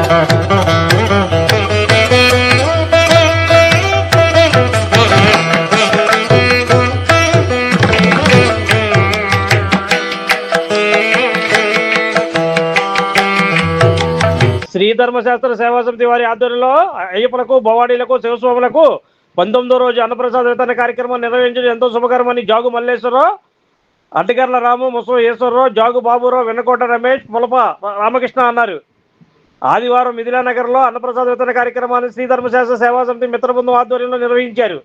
శ్రీధర్మశాస్త్ర సేవా సమితి వారి ఆధ్వర్యంలో అయ్యప్పలకు భవానీలకు శివస్వాములకు 19వ రోజు అన్నప్రసాద వితరణ కార్యక్రమం నిర్వహించడం ఎంతో శుభకరమని జాగు మల్లేశ్వరరావు, అడ్డగర్ల రాము, ముసలి ఈశ్వరరావు, జాగు బాబురావు, వెన్నకోట రమేష్, పులప రామకృష్ణ అన్నారు. ఆదివారం మిథిలానగర్లో అన్నప్రసాద వితరణ కార్యక్రమాన్ని శ్రీధర్మశాస్త్ర సేవా సమితి మిత్రబృందం ఆధ్వర్యంలో నిర్వహించారు.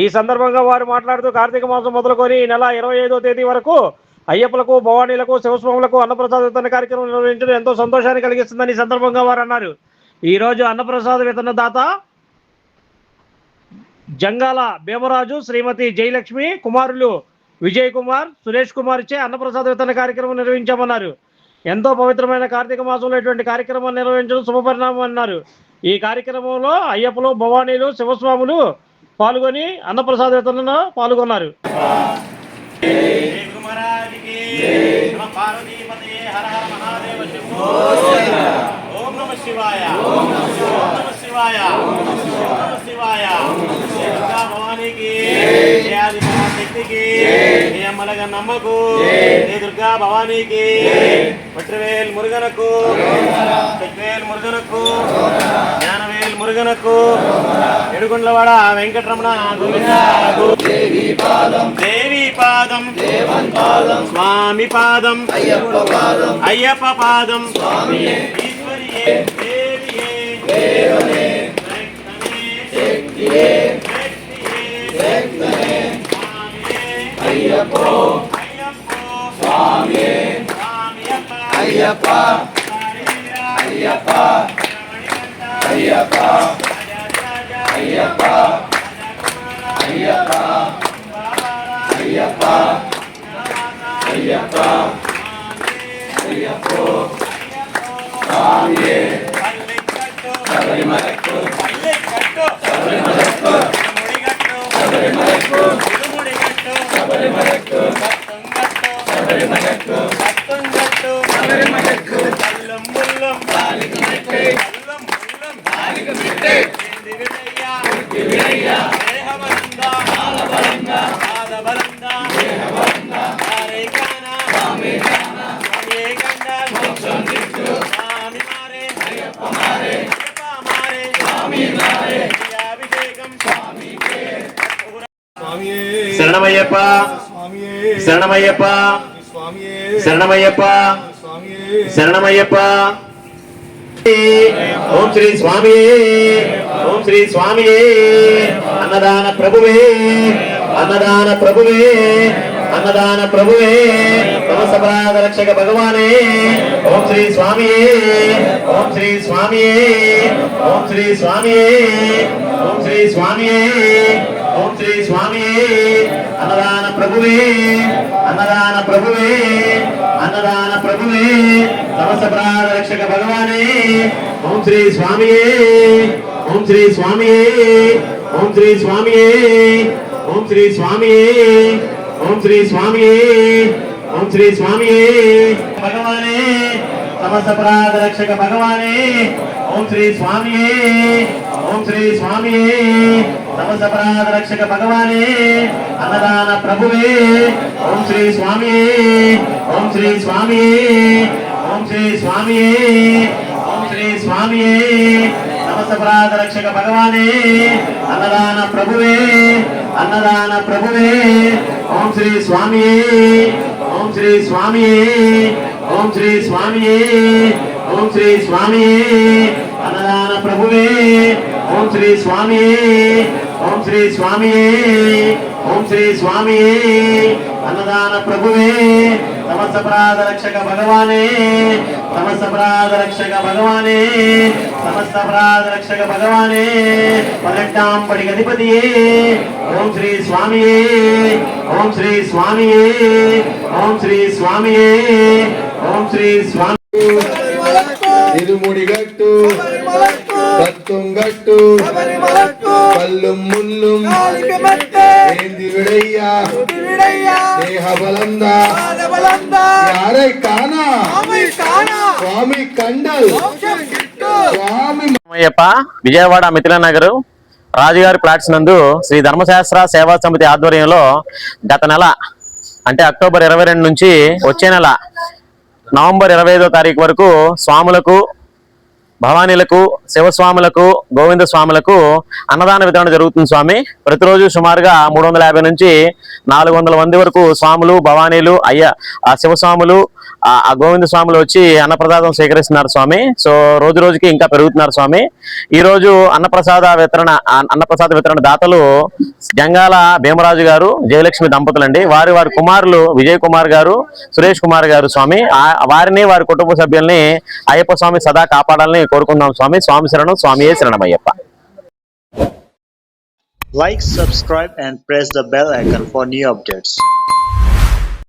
ఈ సందర్భంగా వారు మాట్లాడుతూ కార్తీక మాసం మొదలుకొని ఈ నెల 25వ తేదీ వరకు అయ్యప్పలకు భవానీలకు శివస్వాములకు అన్నప్రసాద వితరణ కార్యక్రమం నిర్వహించడం ఎంతో సంతోషాన్ని కలిగిస్తుందని సందర్భంగా వారు అన్నారు. ఈరోజు అన్నప్రసాద వితరణ దాత జంగాల భీమరాజు, శ్రీమతి జయలక్ష్మి, కుమారులు విజయ్ కుమార్, సురేష్ కుమార్ ఇచ్చే అన్నప్రసాద వితరణ కార్యక్రమం నిర్వహించామన్నారు. ఎంతో పవిత్రమైన కార్తీక మాసంలో ఇటువంటి కార్యక్రమం నిర్వహించడం శుభపరిణామం అన్నారు. ఈ కార్యక్రమంలో అయ్యప్పలు, భవానీలు, శివస్వాములు పాల్గొని అన్నప్రసాద వితరణలో పాల్గొన్నారు. ఓం నమః శివాయ, ఓం నమః శివాయ, ఓం నమః శివాయ. దుర్గా భవానీకి, ఆది పరాశక్తికి, అమ్మలగ నమ్మకు, దుర్గా భవానీకి, పట్రవేల్ మురుగనకు, చెక్వేల్ మురుగనకు, జ్ఞానవేల్ మురుగనకు, ఎడుగుండ్లవాడ వెంకటరమణ దేవి పాదం, దేవి పాదం, స్వామి పాదం, అయ్యప్ప పాదం, ఈశ్వరియే, దేవియే, దేవనే, శక్తియే, అయ్యప్పో, స్వామియే, అయ్యప్ప, అయ్యప్ప, అయ్యప్ప, అయ్యప్ప, అయ్యప్ప, అయ్యప్ప, అయ్యప్ప, అయ్యప్పో, స్వామియే, శబరిమలకు, శబరిమలకు, శబరిమలకు, శబరిమలకు, శబరిమలకు, శబరిమలకు, అల్లం ముల్లం బాలిక మెట్టే, అల్లం ముల్లం బాలిక మెట్టే, దివిడయ్య, దేహబలంగా, బాలబలంగా, పాదబలంగా, దేహబలంగా, ఆరేకానా, ఆమేకానా, ఆమేకండా, మోక్షం దిక్కు, స్వామి మారే, అయ్యప్ప మారే, అయ్యప్ప మారే, స్వామి మారే, అభిషేకం స్వామికే. శరణమయ్యప్ప, శరణమయ్యప్ప, శరణమయ్యప్ప, శరణమయ్యప్ప. ఓం శ్రీ స్వామి, ఓం శ్రీ స్వామి. అన్నదాన ప్రభువే, అన్నదాన ప్రభువే, అన్నదాన ప్రభువే, సమస్త అపరాధ రక్షక భగవానే. ఓం శ్రీ స్వామి, ఓం శ్రీ స్వామి, ఓం శ్రీ స్వామి, ఓం శ్రీ స్వామి, ఓం శ్రీ స్వామి. అన్నదాన ప్రభువే, అన్నదాన ప్రభువే, అన్నదాన ప్రభువే, సమస్త అపరాధ రక్షక భగవానే. ఓం శ్రీ స్వామి, ఓం శ్రీ స్వామి, ఓం శ్రీ స్వామి, ఓం శ్రీ స్వామి, ఓం శ్రీ స్వామి, ఓం శ్రీ స్వామి భగవానే. సమస్త అపరాధ రక్షక భగవానే. ఓం శ్రీ స్వామి, ఓం శ్రీ స్వామి, సమస్త అపరాధ రక్షక భగవానే. అన్నదాన ప్రభువే. ఓం శ్రీ స్వామి, ఓం శ్రీ స్వామి, ఓం శ్రీ స్వామి, ఓం శ్రీ స్వామి, సమస్త అపరాధ రక్షక భగవానే. అన్నదాన ప్రభువే, అన్నదాన ప్రభువే. ఓం శ్రీ స్వామి, ఓం శ్రీ స్వామి, ఓం శ్రీ స్వామి, ఓం శ్రీ స్వామి. అన్నదాన ప్రభువే. ఓం శ్రీ స్వామి, ఓం శ్రీ స్వామి, ఓం శ్రీ స్వామి. అన్నదాన ప్రభువే. సమస్త అపరాధ రక్షక భగవానే. సమస్త అపరాధ రక్షక భగవానే. సమస్త అపరాధ రక్షక భగవానే. పల్లెట్టాం పడి గణపతియే. ఓం శ్రీ స్వామి, ఓం శ్రీ స్వామి, ఓం శ్రీ స్వామి, ఓం శ్రీ స్వామి. ఇరుముడిగట్టు కత్తుంగట్టు కల్లు ముల్లు దివిడయ్యా దేహ బలందా యారై కానా స్వామి కండల్ శరణమయ్యప్ప. విజయవాడ మిథిలా నగర్ రాజుగారి ప్లాట్స్ నందు శ్రీ ధర్మశాస్త్ర సేవా సమితి ఆధ్వర్యంలో గత నెల అంటే అక్టోబర్ 22 నుంచి వచ్చే నెల నవంబర్ 25వ తారీఖు వరకు స్వాములకు, భవానీలకు, శివస్వాములకు, గోవింద స్వాములకు అన్నదాన వితరణ జరుగుతుంది స్వామి. ప్రతిరోజు సుమారుగా 350 నుంచి 400 మంది వరకు స్వాములు, భవానీలు, శివస్వాములు, ఆ గోవింద స్వాములు వచ్చి అన్నప్రసాదం స్వీకరిస్తున్నారు స్వామి. సో రోజు రోజుకి ఇంకా పెరుగుతున్నారు స్వామి. ఈ రోజు అన్నప్రసాద వితరణ దాతలు జంగాల భీమరాజు గారు, జయలక్ష్మి దంపతులండి. వారి కుమారులు విజయ్ కుమార్ గారు, సురేష్ కుమార్ గారు స్వామి. వారిని, వారి కుటుంబ సభ్యుల్ని అయ్యప్ప స్వామి సదా కాపాడాలని కోరుకుందాం స్వామి. స్వామి శరణం, స్వామియే శరణమయ్యప్ప. Like, subscribe and press the bell icon for new updates.